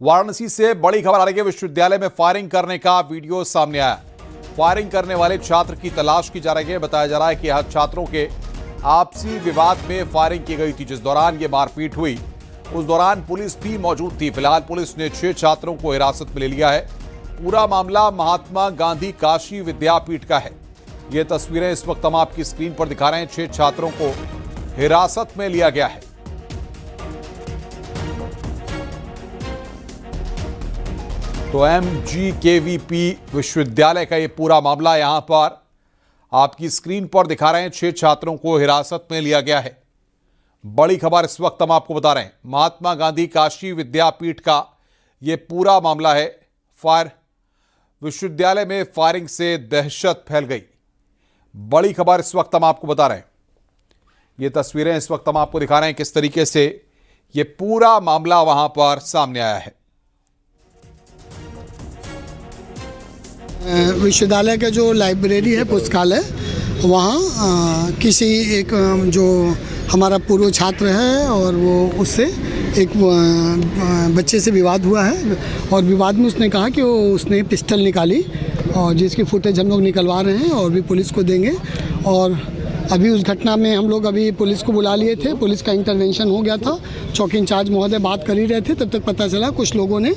वाराणसी से बड़ी खबर आ रही है। विश्वविद्यालय में फायरिंग करने का वीडियो सामने आया। फायरिंग करने वाले छात्र की तलाश की जा रही है। बताया जा रहा है कि यह छात्रों के आपसी विवाद में फायरिंग की गई थी, जिस दौरान ये मारपीट हुई। उस दौरान पुलिस भी मौजूद थी। फिलहाल पुलिस ने 6 छात्रों को हिरासत में ले लिया है। पूरा मामला महात्मा गांधी काशी विद्यापीठ का है। ये तस्वीरें इस वक्त हम आपकी स्क्रीन पर दिखा रहे हैं। 6 छात्रों को हिरासत में लिया गया है। तो MGKVP विश्वविद्यालय का ये पूरा मामला यहां पर आपकी स्क्रीन पर दिखा रहे हैं। 6 छात्रों को हिरासत में लिया गया है। बड़ी खबर इस वक्त हम आपको बता रहे हैं। महात्मा गांधी काशी विद्यापीठ का ये पूरा मामला है। विश्वविद्यालय में फायरिंग से दहशत फैल गई। बड़ी खबर इस वक्त हम आपको बता रहे हैं। ये तस्वीरें इस वक्त हम आपको दिखा रहे हैं किस तरीके से ये पूरा मामला वहां पर सामने आया है। विश्वविद्यालय का जो लाइब्रेरी है, पुस्तकालय, वहाँ किसी एक जो हमारा पूर्व छात्र है और वो उससे एक बच्चे से विवाद हुआ है और विवाद में उसने कहा कि उसने पिस्टल निकाली और जिसकी फुटेज हम लोग निकलवा रहे हैं और भी पुलिस को देंगे। और अभी उस घटना में हम लोग अभी पुलिस को बुला लिए थे। पुलिस का इंटरवेंशन हो गया था। चौकी इंचार्ज महोदय बात कर ही रहे थे, तब तक पता चला कुछ लोगों ने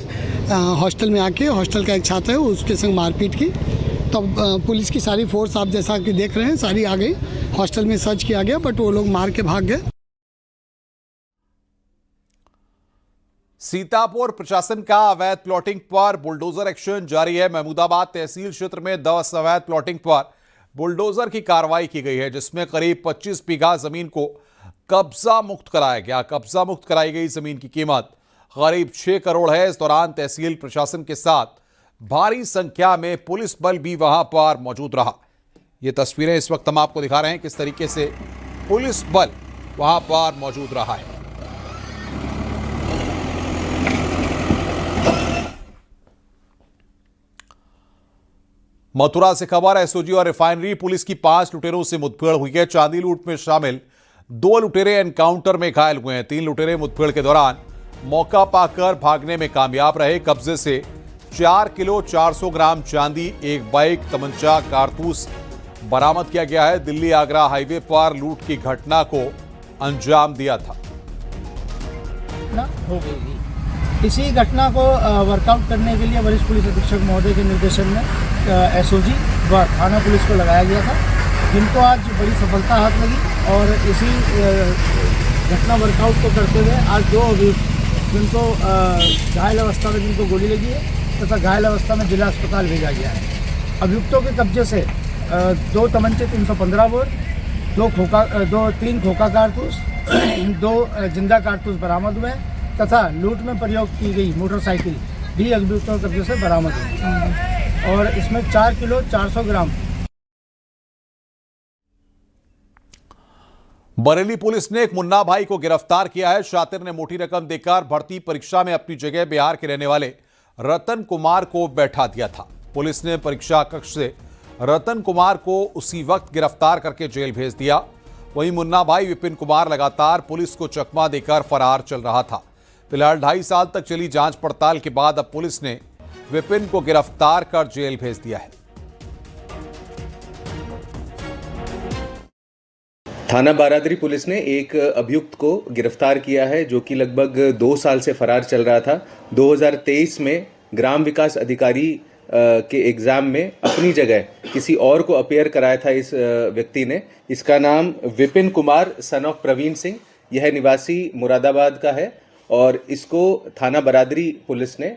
हॉस्टल में आके, हॉस्टल का एक छात्र है उसके संग मारपीट की। तब पुलिस की सारी फोर्स आप जैसा कि देख रहे हैं सारी आ गई। हॉस्टल में सर्च किया गया बट वो लोग मार के भाग गए। सीतापुर प्रशासन का अवैध प्लॉटिंग पर बुलडोजर एक्शन जारी है। महमूदाबाद तहसील क्षेत्र में 10 अवैध प्लॉटिंग पर बुलडोजर की कार्रवाई की गई है, जिसमें करीब 25 बीघा जमीन को कब्जा मुक्त कराया गया। कब्जा मुक्त कराई गई जमीन की कीमत करीब 6 करोड़ है। इस दौरान तहसील प्रशासन के साथ भारी संख्या में पुलिस बल भी वहां पर मौजूद रहा। ये तस्वीरें इस वक्त हम आपको दिखा रहे हैं किस तरीके से पुलिस बल वहां पर मौजूद रहा है। मथुरा से खबर है। एसओजी और रिफाइनरी पुलिस की 5 लुटेरों से मुठभेड़ हुई है। चांदी लूट में शामिल 2 लुटेरे एनकाउंटर में घायल हुए हैं। 3 लुटेरे मुठभेड़ के दौरान मौका पाकर भागने में कामयाब रहे। कब्जे से 4 किलो 400 ग्राम चांदी, एक बाइक, तमंचा, कारतूस बरामद किया गया है। दिल्ली आगरा हाईवे पर लूट की घटना को अंजाम दिया था। हो गई। इसी घटना को वर्कआउट करने के लिए वरिष्ठ पुलिस अधीक्षक महोदय के निर्देशन में एसओजी व थाना पुलिस को लगाया गया था, जिनको आज बड़ी सफलता हाथ लगी। और इसी घटना वर्कआउट को करते हुए आज 2 अभियुक्त जिनको घायल अवस्था में जिनको गोली लगी है तथा घायल अवस्था में जिला अस्पताल भेजा गया है। अभियुक्तों के कब्जे से 2 तमंचे 315 बोर, 3 खोखा कारतूस, 2 जिंदा कारतूस बरामद हुए तथा लूट में प्रयोग की गई मोटरसाइकिल भी अभियुक्तों के कब्जे से बरामद हुई और इसमें 4 किलो 400 ग्राम। बरेली पुलिस ने एक मुन्ना भाई को गिरफ्तार किया है। शातिर ने मोटी रकम देकर भर्ती परीक्षा में अपनी जगह बिहार के रहने वाले रतन कुमार को बैठा दिया था। पुलिस ने परीक्षा कक्ष से रतन कुमार को उसी वक्त गिरफ्तार करके जेल भेज दिया। वहीं मुन्ना भाई विपिन कुमार लगातार पुलिस को चकमा देकर फरार चल रहा था। फिलहाल 2.5 साल तक चली जांच पड़ताल के बाद अब पुलिस ने विपिन को गिरफ्तार कर जेल भेज दिया है। थाना बारादरी पुलिस ने एक अभियुक्त को गिरफ्तार किया है, जो कि लगभग 2 साल से फरार चल रहा था। 2023 में ग्राम विकास अधिकारी के एग्जाम में अपनी जगह किसी और को अपेयर कराया था इस व्यक्ति ने। इसका नाम विपिन कुमार सन ऑफ प्रवीण सिंह, यह निवासी मुरादाबाद का है और इसको थाना बारादरी पुलिस ने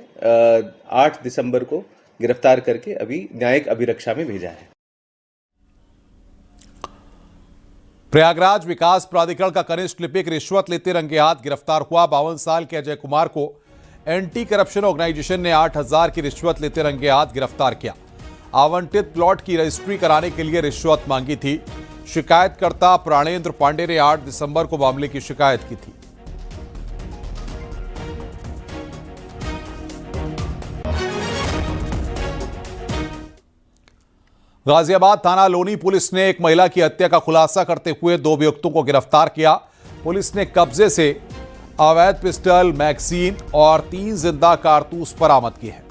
8 दिसंबर को गिरफ्तार करके अभी न्यायिक अभिरक्षा में भेजा है। प्रयागराज विकास प्राधिकरण का कनिष्ठ लिपिक रिश्वत लेते रंगे हाथ गिरफ्तार हुआ। 52 साल के अजय कुमार को एंटी करप्शन ऑर्गेनाइजेशन ने 8,000 की रिश्वत लेते रंगे हाथ गिरफ्तार किया। आवंटित प्लॉट की रजिस्ट्री कराने के लिए रिश्वत मांगी थी। शिकायतकर्ता प्राणेंद्र पांडे ने 8 दिसंबर को मामले की शिकायत की थी। गाजियाबाद थाना लोनी पुलिस ने एक महिला की हत्या का खुलासा करते हुए 2 अभियुक्तों को गिरफ्तार किया। पुलिस ने कब्जे से अवैध पिस्टल, मैगजीन और 3 जिंदा कारतूस बरामद किए हैं।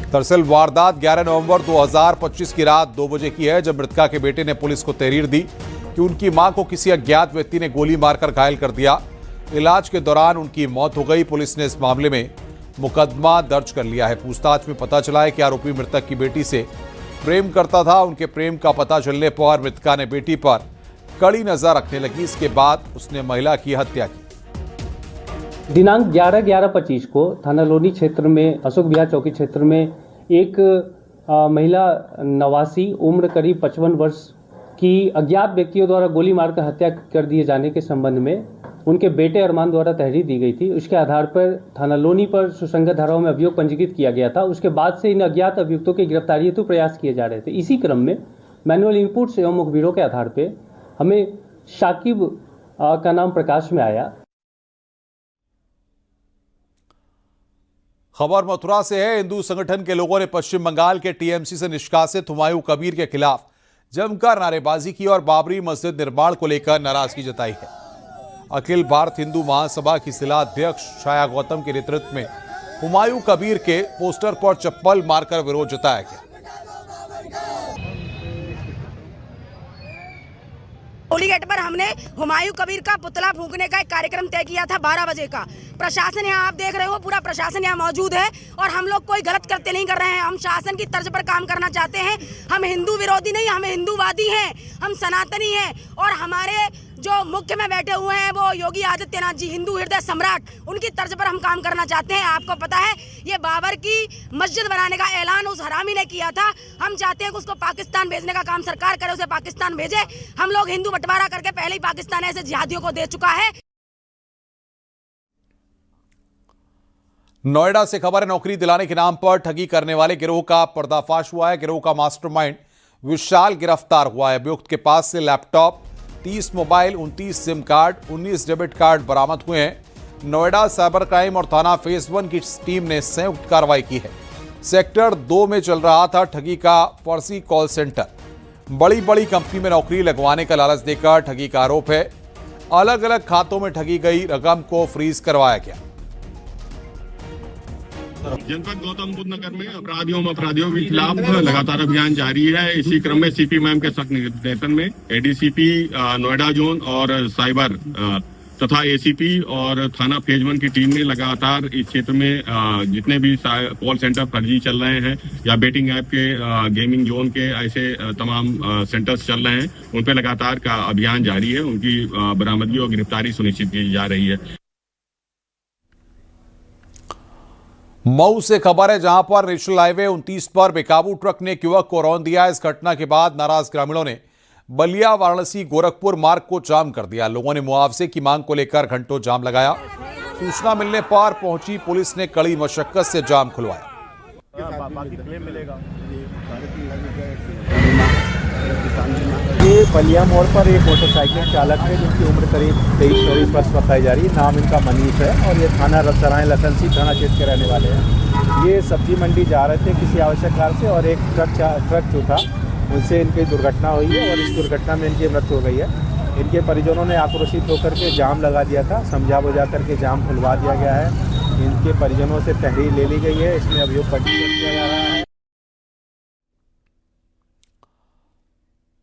दरअसल वारदात 11 नवंबर 2025 की रात 2 बजे की है, जब मृतका के बेटे ने पुलिस को तहरीर दी कि उनकी मां को किसी अज्ञात व्यक्ति ने गोली मारकर घायल कर दिया। इलाज के दौरान उनकी मौत हो गई। पुलिस ने इस मामले में मुकदमा दर्ज कर लिया है। पूछताछ में पता चला है कि आरोपी मृतक की बेटी से प्रेम करता था। उनके प्रेम का पता चलने पर मृतका ने बेटी पर कड़ी नजर रखने लगी। इसके बाद उसने महिला की हत्या की। दिनांक 11/11/25 को थाना लोनी क्षेत्र में अशोक विहार चौकी क्षेत्र में एक महिला नवासी उम्र करीब 55 वर्ष की अज्ञात व्यक्तियों द्वारा गोली मारकर हत्या कर दिए जाने के संबंध में उनके बेटे अरमान द्वारा तहरीर दी गई थी। उसके आधार पर थाना लोनी पर सुसंगत धाराओं में अभियोग पंजीकृत किया गया था। उसके बाद से इन अज्ञात अभियुक्तों की गिरफ्तारी हेतु प्रयास किए जा रहे थे। इसी क्रम में मैनुअल इनपुट्स एवं मुखबिरों के आधार पर हमें शाकिब का नाम प्रकाश में आया। खबर मथुरा से है। हिंदू संगठन के लोगों ने पश्चिम बंगाल के टीएमसी से निष्कासित हुमायूं कबीर के खिलाफ जमकर नारेबाजी की और बाबरी मस्जिद निर्माण को लेकर नाराजगी जताई है। अखिल भारत हिंदू महासभा की जिला अध्यक्ष छाया गौतम के नेतृत्व में हुमायूं कबीर के पोस्टर पर चप्पल मारकर विरोध जताया गया। होली गेट पर हमने हुमायूं कबीर का पुतला फूंकने का एक कार्यक्रम तय किया था 12 बजे का। प्रशासन यहाँ आप देख रहे हो, पूरा प्रशासन यहाँ मौजूद है और हम लोग कोई गलत करते नहीं कर रहे हैं। हम शासन की तर्ज पर काम करना चाहते हैं। हम हिंदू विरोधी नहीं, हम हिंदूवादी हैं, हम सनातनी हैं। और हमारे जो मुख्य में बैठे हुए हैं वो योगी आदित्यनाथ जी, हिंदू हृदय सम्राट, उनकी तर्ज पर हम काम करना चाहते हैं। आपको पता है ये बाबर की मस्जिद बनाने का ऐलान उस हरामी ने किया था। हम चाहते हैं कि उसको पाकिस्तान भेजने का काम सरकार करे, उसे पाकिस्तान भेजे। हम लोग हिंदू बंटवारा करके पहले ही पाकिस्तान ऐसे जिहादियों को दे चुका है। नोएडा से खबर है, नौकरी दिलाने के नाम पर ठगी करने वाले गिरोह का पर्दाफाश हुआ है। गिरोह का मास्टरमाइंड विशाल गिरफ्तार हुआ है। अभियुक्त के पास से laptop, 30 mobile, 29 SIM card, 19 debit card बरामद हुए हैं। नोएडा साइबर क्राइम और थाना फेज 1 की टीम ने संयुक्त कार्रवाई की है। सेक्टर 2 में चल रहा था ठगी का फर्जी कॉल सेंटर। बड़ी बड़ी कंपनी में नौकरी लगवाने का लालच देकर ठगी का आरोप है। अलग अलग खातों में ठगी गई रकम को फ्रीज करवाया गया। जनपद गौतम बुद्ध नगर में अपराधियों के खिलाफ लगातार अभियान जारी है। इसी क्रम में सीपी मैम के सख्त निर्देशन में एडीसीपी नोएडा जोन और साइबर तथा एसीपी और थाना फेज 1 की टीम ने लगातार इस क्षेत्र में जितने भी कॉल सेंटर फर्जी चल रहे हैं या बेटिंग ऐप के, गेमिंग जोन के ऐसे तमाम सेंटर्स चल रहे हैं, उन पर लगातार का अभियान जारी है। उनकी बरामदगी और गिरफ्तारी सुनिश्चित की जा रही है। मऊ से खबर है, जहां पर नेशनल हाईवे 29 पर बेकाबू ट्रक ने एक युवक को रौंद दिया। इस घटना के बाद नाराज ग्रामीणों ने बलिया वाराणसी गोरखपुर मार्ग को जाम कर दिया। लोगों ने मुआवजे की मांग को लेकर घंटों जाम लगाया। सूचना मिलने पर पहुंची पुलिस ने कड़ी मशक्कत से जाम खुलवाया। ये बलिया मोड़ पर एक मोटरसाइकिल चालक है जिनकी उम्र करीब 23-24 वर्ष बताई जा रही है। नाम इनका मनीष है और ये थाना रसराय लखनसी थाना क्षेत्र के रहने वाले हैं। ये सब्जी मंडी जा रहे थे किसी आवश्यक कार्य से और एक ट्रक जो था उनसे इनकी दुर्घटना हुई है और इस दुर्घटना में इनकी मृत्यु हो गई है। इनके परिजनों ने आक्रोशित होकर के जाम लगा दिया था। समझा बुझा करके जाम खुलवा दिया गया है। इनके परिजनों से तहरीर ले ली गई है। इसमें अभियोग पंजीकृत किया जा रहा है।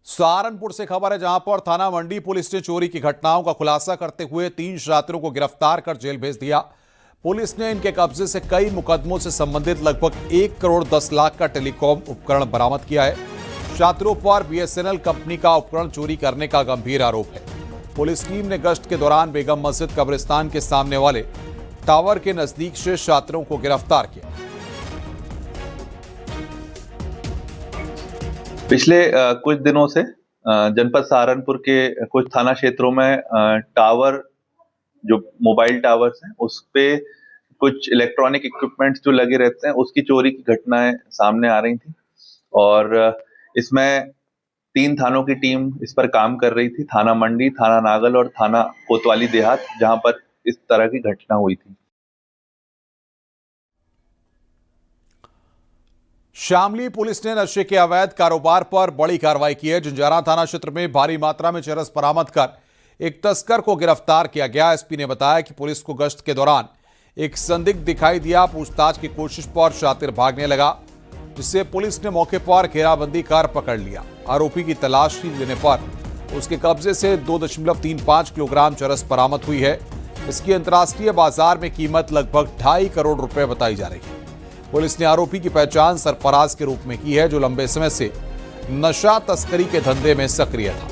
सहारनपुर से खबर है, जहां पर थाना मंडी पुलिस ने चोरी की घटनाओं का खुलासा करते हुए 3 छात्रों को गिरफ्तार कर जेल भेज दिया। पुलिस ने इनके कब्जे से कई मुकदमों से संबंधित लगभग 1 करोड़ 10 लाख का टेलीकॉम उपकरण बरामद किया है। छात्रों पर बीएसएनएल कंपनी का उपकरण चोरी करने का गंभीर आरोप है। पुलिस टीम ने गश्त के दौरान बेगम मस्जिद कब्रिस्तान के सामने वाले टावर के नजदीक से छात्रों को गिरफ्तार किया। पिछले कुछ दिनों से जनपद सहारनपुर के कुछ थाना क्षेत्रों में टावर, जो मोबाइल टावर्स हैं, उस पे कुछ इलेक्ट्रॉनिक इक्विपमेंट्स जो लगे रहते हैं, उसकी चोरी की घटनाएं सामने आ रही थी और इसमें 3 थानों की टीम इस पर काम कर रही थी। थाना मंडी, थाना नागल और थाना कोतवाली देहात, जहां पर इस तरह की घटना हुई थी। शामली पुलिस ने नशे के अवैध कारोबार पर बड़ी कार्रवाई की है। जंजारा थाना क्षेत्र में भारी मात्रा में चरस बरामद कर एक तस्कर को गिरफ्तार किया गया। एसपी ने बताया कि पुलिस को गश्त के दौरान एक संदिग्ध दिखाई दिया। पूछताछ की कोशिश पर शातिर भागने लगा, जिससे पुलिस ने मौके पर घेराबंदी कर पकड़ लिया। आरोपी की तलाशी लेने पर उसके कब्जे से 2.35 किलोग्राम चरस बरामद हुई है। इसकी अंतर्राष्ट्रीय बाजार में कीमत लगभग 2.5 करोड़ रुपए बताई जा रही है। पुलिस ने आरोपी की पहचान सरफराज के रूप में की है, जो लंबे समय से नशा तस्करी के धंधे में सक्रिय था।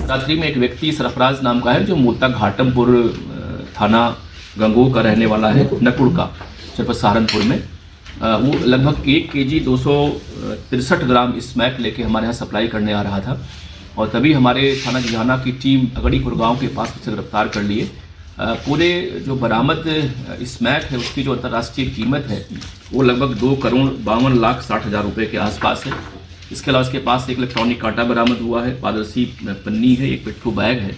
रात्रि में एक व्यक्ति सरफराज नाम का है, जो मूलतः घाटमपुर थाना गंगोह का रहने वाला है, नकुड़ का, जनपद सहारनपुर में। वो लगभग 1 kg 263 ग्राम स्मैक लेके हमारे यहाँ सप्लाई करने आ रहा था, और तभी हमारे थाना जिहाना की टीम अगड़ीपुर गांव के पास उसे गिरफ्तार कर लिए। पूरे जो बरामद स्मैक है, उसकी जो अंतर्राष्ट्रीय कीमत है वो लगभग 2,52,60,000 रुपये के आसपास है। इसके अलावा उसके पास एक इलेक्ट्रॉनिक कांटा बरामद हुआ है, पारदर्शी पन्नी है, एक पिट्ठू बैग है।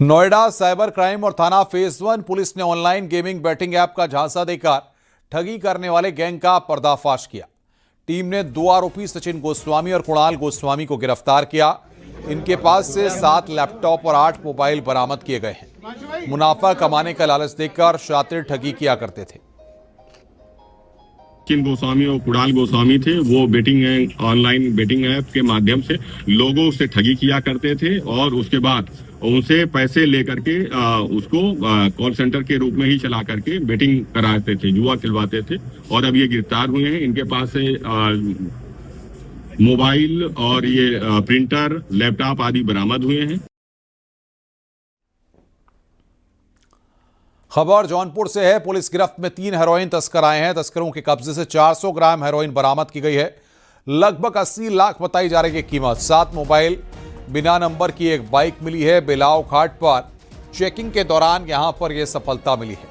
नोएडा साइबर क्राइम और थाना फेज 1 पुलिस ने ऑनलाइन गेमिंग बैटिंग ऐप का झांसा देकर ठगी करने वाले गैंग का पर्दाफाश किया। टीम ने 2 आरोपी सचिन गोस्वामी और कुणाल गोस्वामी को गिरफ्तार किया। इनके पास से 7 लैपटॉप और 8 मोबाइल बरामद किए गए हैं। मुनाफा कमाने का लालच देकर शातिर ठगी किया करते थे। सचिन गोस्वामी और कुणाल गोस्वामी थे, वो ऑनलाइन बेटिंग ऐप के माध्यम से लोगों से ठगी किया करते थे, और उसके बाद उनसे पैसे लेकर के उसको कॉल सेंटर के रूप में ही चला करके बेटिंग कराते थे, जुआ खिलवाते थे। और अब ये गिरफ्तार हुए हैं। इनके पास से मोबाइल और ये प्रिंटर, लैपटॉप आदि बरामद हुए हैं। खबर जौनपुर से है। पुलिस गिरफ्त में 3 हेरोइन तस्कर आए हैं। तस्करों के कब्जे से 400 ग्राम हेरोइन बरामद की गई है। लगभग 80 लाख बताई जा रही है कीमत। 7 मोबाइल, बिना नंबर की एक बाइक मिली है। बेलाव घाट पर चेकिंग के दौरान यहां पर यह सफलता मिली है।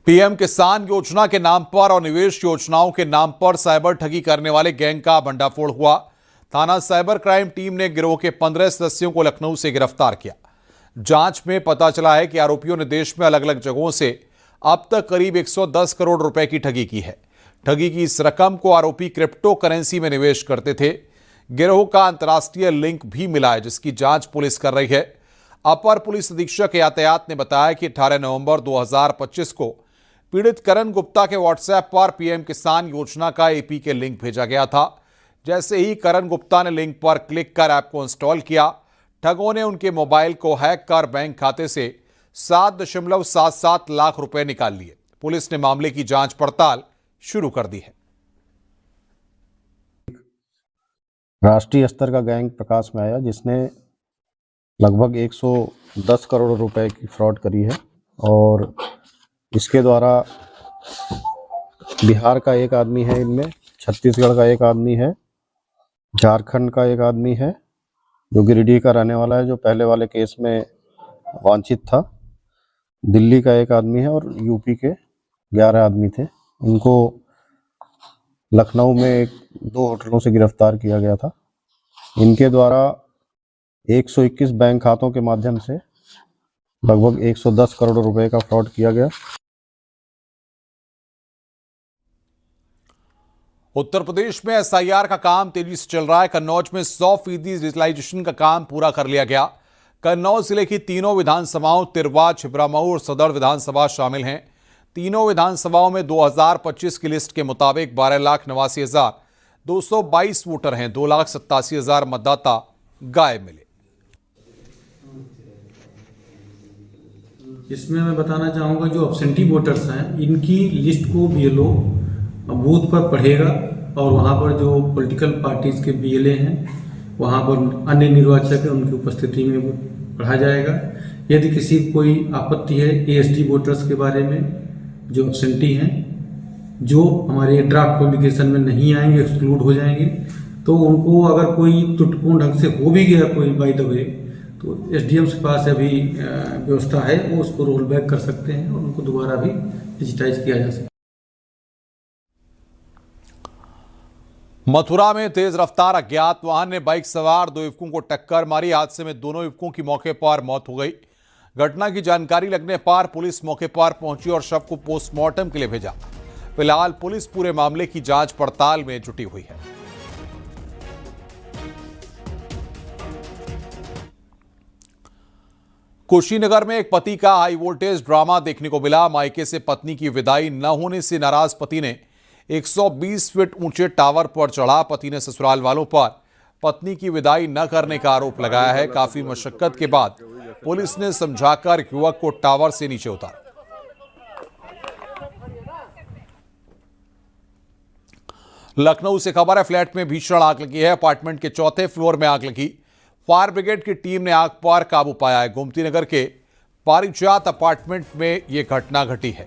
पीएम किसान योजना के नाम पर और निवेश योजनाओं के नाम पर साइबर ठगी करने वाले गैंग का भंडाफोड़ हुआ। थाना साइबर क्राइम टीम ने गिरोह के 15 सदस्यों को लखनऊ से गिरफ्तार किया। जांच में पता चला है कि आरोपियों ने देश में अलग अलग जगहों से अब तक करीब 110 करोड़ रुपए की ठगी की है। ठगी की इस रकम को आरोपी क्रिप्टो करेंसी में निवेश करते थे। गिरोह का अंतर्राष्ट्रीय लिंक भी मिला है, जिसकी जांच पुलिस कर रही है। अपर पुलिस अधीक्षक यातायात ने बताया कि 18 नवंबर 2025 को पीड़ित करण गुप्ता के व्हाट्सएप पर पीएम किसान योजना का एपी के लिंक भेजा गया था। जैसे ही करण गुप्ता ने लिंक पर क्लिक कर ऐप को इंस्टॉल किया, ठगों ने उनके मोबाइल को हैक कर बैंक खाते से 7.77 लाख रुपए निकाल लिए। पुलिस ने मामले की जांच पड़ताल शुरू कर दी है। राष्ट्रीय स्तर का गैंग प्रकाश में आया, जिसने लगभग 110 करोड़ रुपए की फ्रॉड करी है, और इसके द्वारा बिहार का एक आदमी है इनमें, छत्तीसगढ़ का एक आदमी है, झारखंड का एक आदमी है जो गिरिडीह का रहने वाला है, जो पहले वाले केस में वांछित था, दिल्ली का एक आदमी है, और यूपी के 11 आदमी थे। इनको लखनऊ में 2 होटलों से गिरफ्तार किया गया था। इनके द्वारा 121 बैंक खातों के माध्यम से लगभग 110 करोड़ रुपए का फ्रॉड किया गया। उत्तर प्रदेश में एसआईआर का काम तेजी से चल रहा है। कन्नौज में 100% डिजिटलाइजेशन का काम पूरा कर लिया गया। कन्नौज जिले की तीनों विधानसभाओं तिरवा, छिबरामऊ और सदर विधानसभा शामिल हैं। तीनों विधानसभाओं में 2025 की लिस्ट के मुताबिक 12,89,222 वोटर हैं। 2,87,000 मतदाता गायब मिले। इसमें मैं बताना चाहूँगा, जो एब्सेंटी वोटर्स हैं, इनकी लिस्ट को बीएलओ बूथ पर पढ़ेगा, और वहाँ पर जो पॉलिटिकल पार्टीज़ के बीएलए हैं, वहाँ पर अन्य निर्वाचक है, उनकी उपस्थिति में वो पढ़ा जाएगा। यदि किसी कोई आपत्ति है एएसटी वोटर्स के बारे में, जो एब्सेंटी हैं, जो हमारे ड्राफ्ट पब्लिकेशन में नहीं आएंगे, एक्सक्लूड हो जाएंगे, तो उनको अगर कोई त्रुटिपूर्ण ढंग से हो भी गया कोई बाय द वे, तो एसडीएम के पास अभी व्यवस्था है, वो उसको रोल बैक कर सकते हैं और उनको दोबारा भी डिजिटाइज किया जा सकता है। मथुरा में तेज रफ्तार अज्ञात वाहन ने बाइक सवार 2 युवकों को टक्कर मारी। हादसे में दोनों युवकों की मौके पर मौत हो गई। घटना की जानकारी लगने पर पुलिस मौके पर पहुंची और शव को पोस्टमार्टम के लिए भेजा। फिलहाल पुलिस पूरे मामले की जांच पड़ताल में जुटी हुई है। कुशीनगर में एक पति का हाई वोल्टेज ड्रामा देखने को मिला। मायके से पत्नी की विदाई न होने से नाराज पति ने 120 फीट ऊंचे टावर पर चढ़ा। पति ने ससुराल वालों पर पत्नी की विदाई न करने का आरोप लगाया है। काफी मशक्कत के बाद पुलिस ने समझाकर युवक को टावर से नीचे उतारा। लखनऊ से खबर है, फ्लैट में भीषण आग लगी है। अपार्टमेंट के 4थे फ्लोर में आग लगी। फायर ब्रिगेड की टीम ने आग पर काबू पाया है। गोमती नगर के पारिजात अपार्टमेंट में यह घटना घटी है।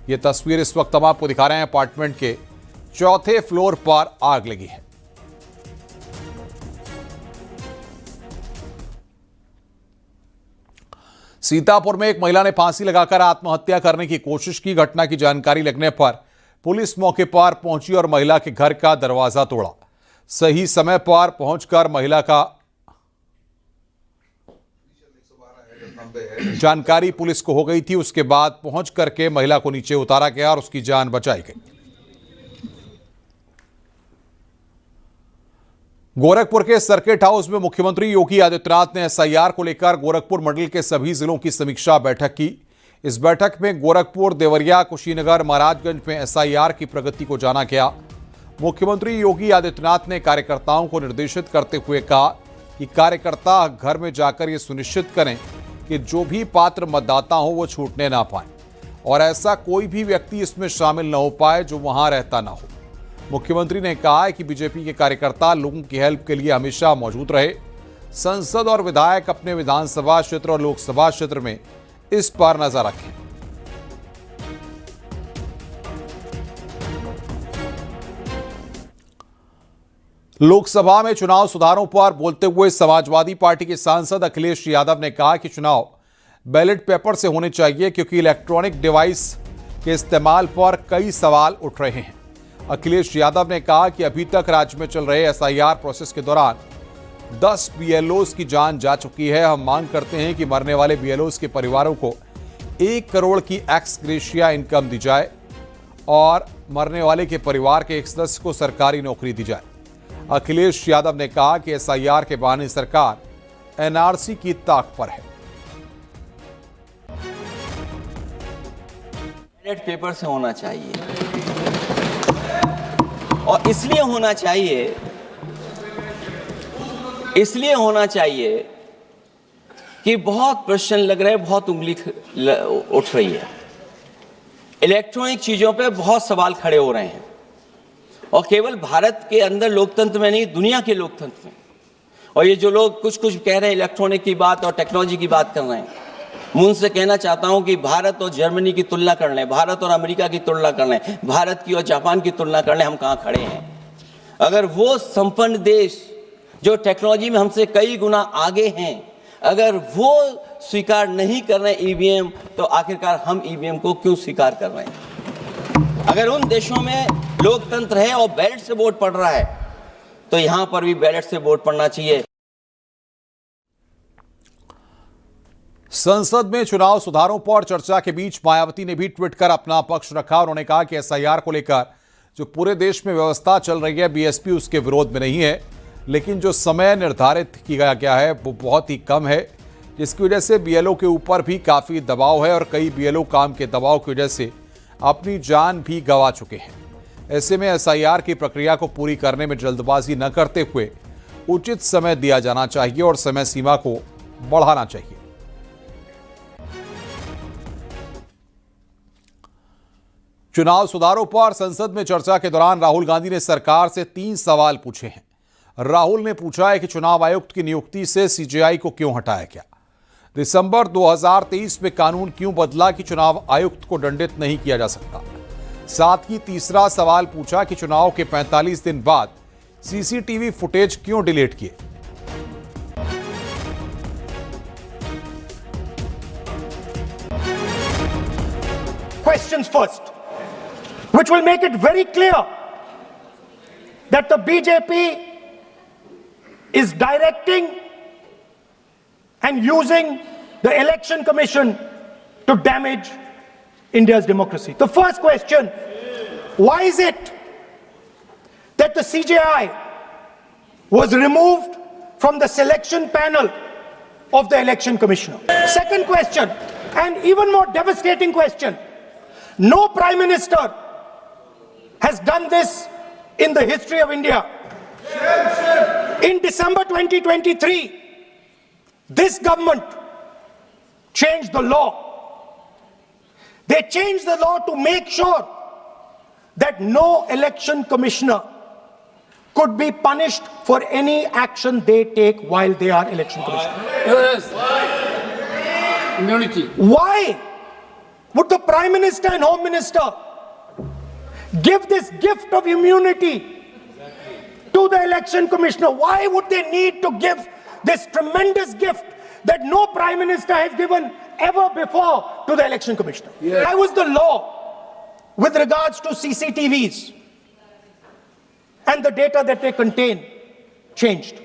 ये तस्वीर इस वक्त हम आपको दिखा रहे हैं। अपार्टमेंट के 4थे फ्लोर पर आग लगी है। सीतापुर में एक महिला ने फांसी लगाकर आत्महत्या करने की कोशिश की। घटना की जानकारी लगने पर पुलिस मौके पर पहुंची और महिला के घर का दरवाजा तोड़ा। सही समय पर पहुंचकर महिला का जानकारी पुलिस को हो गई थी। उसके बाद पहुंच करके महिला को नीचे उतारा गया और उसकी जान बचाई गई। गोरखपुर के सर्किट हाउस में मुख्यमंत्री योगी आदित्यनाथ ने एसआईआर को लेकर गोरखपुर मंडल के सभी जिलों की समीक्षा बैठक की। इस बैठक में गोरखपुर, देवरिया, कुशीनगर, महाराजगंज में एसआईआर की प्रगति को जाना गया। मुख्यमंत्री योगी आदित्यनाथ ने कार्यकर्ताओं को निर्देशित करते हुए कहा कि कार्यकर्ता घर में जाकर ये सुनिश्चित करें कि जो भी पात्र मतदाता हो वो छूटने ना पाए और ऐसा कोई भी व्यक्ति इसमें शामिल न हो पाए जो वहां रहता ना हो। मुख्यमंत्री ने कहा है कि बीजेपी के कार्यकर्ता लोगों की हेल्प के लिए हमेशा मौजूद रहे। संसद और विधायक अपने विधानसभा क्षेत्र और लोकसभा क्षेत्र में इस पर नजर रखें। लोकसभा में चुनाव सुधारों पर बोलते हुए समाजवादी पार्टी के सांसद अखिलेश यादव ने कहा कि चुनाव बैलेट पेपर से होने चाहिए क्योंकि इलेक्ट्रॉनिक डिवाइस के इस्तेमाल पर कई सवाल उठ रहे हैं। अखिलेश यादव ने कहा कि अभी तक राज्य में चल रहे एसआईआर प्रोसेस के दौरान 10 बीएलओज की जान जा चुकी है। हम मांग करते हैं कि मरने वाले बीएलओज के परिवारों को 1 करोड़ की एक्स ग्रेशिया इनकम दी जाए और मरने वाले के परिवार के एक सदस्य को सरकारी नौकरी दी जाए। अखिलेश यादव ने कहा कि एसआईआर के बहाने सरकार एनआरसी की ताक पर है। बैलेट पेपर से होना चाहिए और इसलिए होना चाहिए कि बहुत प्रश्न लग रहे हैं, बहुत उंगली उठ रही है। इलेक्ट्रॉनिक चीजों पे बहुत सवाल खड़े हो रहे हैं और केवल भारत के अंदर लोकतंत्र में नहीं, दुनिया के लोकतंत्र में। और ये जो लोग कुछ कह रहे हैं इलेक्ट्रॉनिक की बात और टेक्नोलॉजी की बात कर रहे हैं, मैं उनसे कहना चाहता हूं कि भारत और जर्मनी की तुलना कर लें, भारत और अमेरिका की तुलना कर लें, भारत की और जापान की तुलना कर लें, हम कहां खड़े हैं। अगर वो संपन्न देश जो टेक्नोलॉजी में हमसे कई गुना आगे हैं, अगर वो स्वीकार नहीं कर रहे ईवीएम, तो आखिरकार हम ईवीएम को क्यों स्वीकार कर रहे हैं। अगर उन देशों में लोकतंत्र है और बैलेट से वोट पड़ रहा है, तो यहां पर भी बैलेट से वोट पड़ना चाहिए। संसद में चुनाव सुधारों पर चर्चा के बीच मायावती ने भी ट्वीट कर अपना पक्ष रखा। उन्होंने कहा कि एसआईआर को लेकर जो पूरे देश में व्यवस्था चल रही है, बीएसपी उसके विरोध में नहीं है, लेकिन जो समय निर्धारित किया गया है वो बहुत ही कम है, जिसकी वजह से बीएलओ के ऊपर भी काफ़ी दबाव है और कई बीएलओ काम के दबाव की वजह से अपनी जान भी गंवा चुके हैं। ऐसे में एसआईआर की प्रक्रिया को पूरी करने में जल्दबाजी न करते हुए उचित समय दिया जाना चाहिए और समय सीमा को बढ़ाना चाहिए। चुनाव सुधारों पर संसद में चर्चा के दौरान राहुल गांधी ने सरकार से 3 सवाल पूछे हैं। राहुल ने पूछा है कि चुनाव आयुक्त की नियुक्ति से सीजेआई को क्यों हटाया गया, दिसंबर 2023 में कानून क्यों बदला कि चुनाव आयुक्त को दंडित नहीं किया जा सकता। साथ ही तीसरा सवाल पूछा कि चुनाव के 45 दिन बाद सीसीटीवी फुटेज क्यों डिलीट किए। Questions first, which will make it very clear that the BJP is directing and using the Election Commission to damage India's democracy. The first question, why is it that the CJI was removed from the selection panel of the Election Commissioner? Second question, and even more devastating question, no Prime Minister has done this in the history of India. In December 2023, this government changed the law. They changed the law to make sure that no election commissioner could be punished for any action they take while they are election commissioner. Yes. Immunity. Why would the Prime Minister and Home Minister give this gift of immunity to the election commissioner? Why would they need to give this tremendous gift that no Prime Minister has given ever before to the election commissioner? Yes. Why was the law with regards to CCTVs and the data that they contain changed?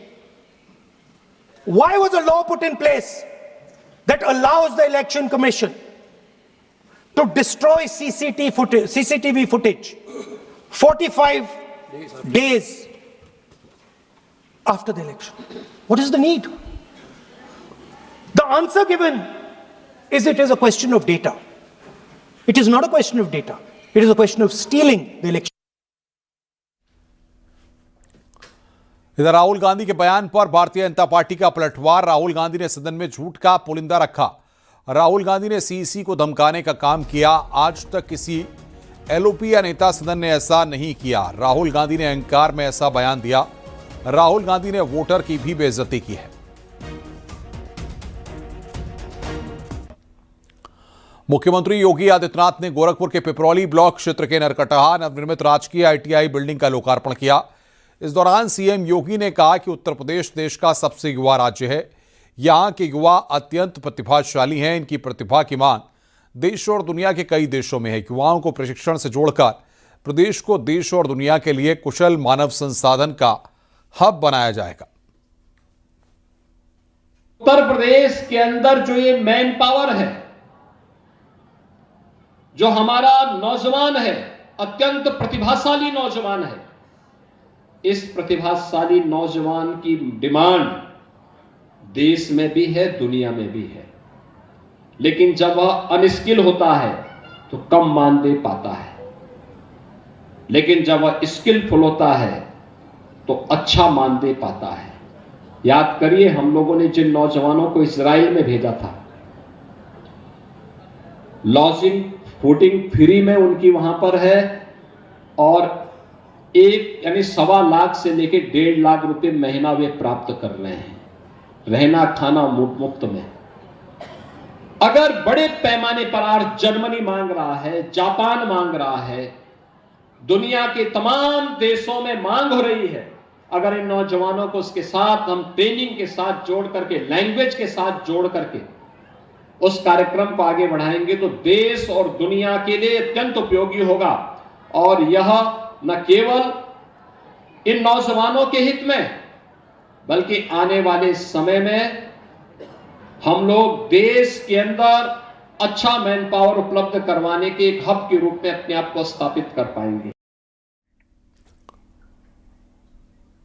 Why was a law put in place that allows the election commission to destroy CCTV footage 45 days after the election? What is the need? The answer given is it is a question of data. It is not a question of data. It is a question of stealing the election. इधर राहुल गांधी के बयान पर Bharatiya Janata party का पलटवार। राहुल गांधी ने सदन में झूठ का पुलिंदा रखा। राहुल गांधी ने सीईसी को धमकाने का काम किया। आज तक किसी एलओपी या नेता सदन ने ऐसा नहीं किया। राहुल गांधी ने अहंकार में ऐसा बयान दिया। राहुल गांधी ने वोटर की भी बेइज्जती की है। मुख्यमंत्री योगी आदित्यनाथ ने गोरखपुर के पिपरौली ब्लॉक क्षेत्र के नरकटहा नवनिर्मित राजकीय आईटीआई बिल्डिंग का लोकार्पण किया। इस दौरान सीएम योगी ने कहा कि उत्तर प्रदेश देश का सबसे युवा राज्य है। यहां के युवा अत्यंत प्रतिभाशाली हैं। इनकी प्रतिभा की मांग देश और दुनिया के कई देशों में है। युवाओं को प्रशिक्षण से जोड़कर प्रदेश को देश और दुनिया के लिए कुशल मानव संसाधन का हब बनाया जाएगा। उत्तर प्रदेश के अंदर जो ये मैन पावर है, जो हमारा नौजवान है, अत्यंत प्रतिभाशाली नौजवान है, इस प्रतिभाशाली नौजवान की डिमांड देश में भी है, दुनिया में भी है। लेकिन जब वह अनस्किल होता है तो कम मान दे पाता है, लेकिन जब वह स्किलफुल होता है तो अच्छा मान दे पाता है। याद करिए, हम लोगों ने जिन नौजवानों को इजराइल में भेजा था, लॉजिंग फूडिंग फ्री में उनकी वहां पर है, और 1.25 लाख से लेकर 1.5 लाख रुपए महीना वे प्राप्त कर रहे हैं, रहना खाना मुफ्त में। अगर बड़े पैमाने पर आज जर्मनी मांग रहा है, जापान मांग रहा है, दुनिया के तमाम देशों में मांग हो रही है, अगर इन नौजवानों को उसके साथ हम ट्रेनिंग के साथ जोड़ करके, लैंग्वेज के साथ जोड़ करके उस कार्यक्रम को आगे बढ़ाएंगे तो देश और दुनिया के लिए अत्यंत उपयोगी होगा। और यह न केवल इन नौजवानों के हित में, बल्कि आने वाले समय में हम लोग देश के अंदर अच्छा मैन पावर उपलब्ध करवाने के एक हब के रूप में अपने आप को स्थापित कर पाएंगे।